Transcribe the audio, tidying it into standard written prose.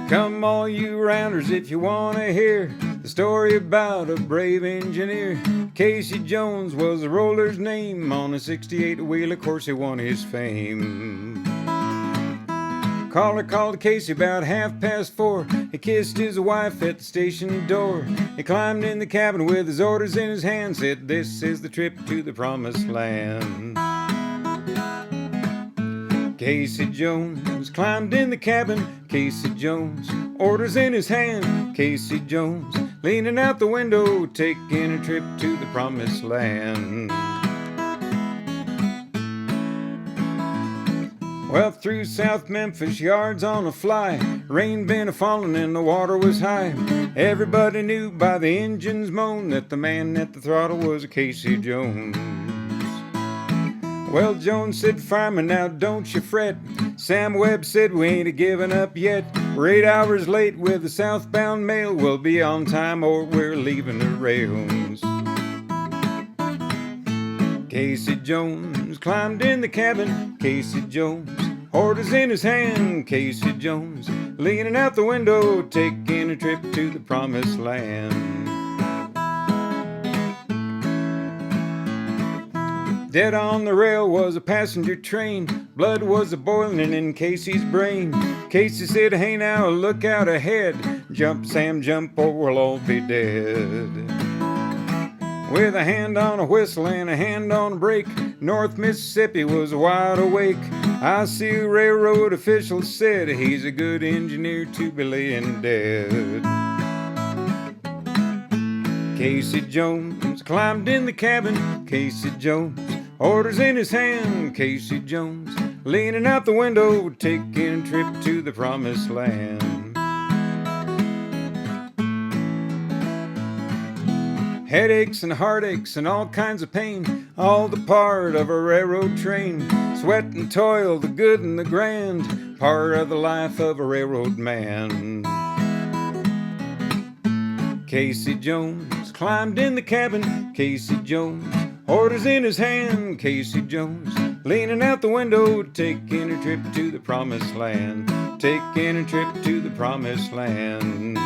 Come all you rounders if you want to hear the story about a brave engineer. Casey Jones was the roller's name. On a 68 wheel, of course, he won his fame. Caller called Casey about 4:30. He kissed his wife at the station door. He climbed in the cabin with his orders in his hand, said, "This is the trip to the promised land." Casey Jones climbed in the cabin. Casey Jones, orders in his hand. Casey Jones, leaning out the window, taking a trip to the promised land. Well, through South Memphis, yards on a fly, rain been a-falling and the water was high. Everybody knew by the engine's moan that the man at the throttle was Casey Jones. Well, Jones said, "Fireman, now don't you fret." Sam Webb said, "We ain't a-giving up yet. We're 8 hours late with the southbound mail. We'll be on time or we're leaving the rails." Casey Jones climbed in the cabin. Casey Jones, orders in his hand. Casey Jones, leaning out the window, taking a trip to the promised land. Dead on the rail was a passenger train. Blood was a-boiling in Casey's brain. Casey said, "Hey now, look out ahead. Jump, Sam, jump, or we'll all be dead." With a hand on a whistle and a hand on a brake, North Mississippi was wide awake. I see a railroad official said, "He's a good engineer to be laying dead." Casey Jones climbed in the cabin. Casey Jones, orders in his hand. Casey Jones, leaning out the window, taking a trip to the promised land. Headaches and heartaches and all kinds of pain, all the part of a railroad train. Sweat and toil, the good and the grand, part of the life of a railroad man. Casey Jones climbed in the cabin. Casey Jones, orders in his hand. Casey Jones, leaning out the window, taking a trip to the promised land. Taking a trip to the promised land.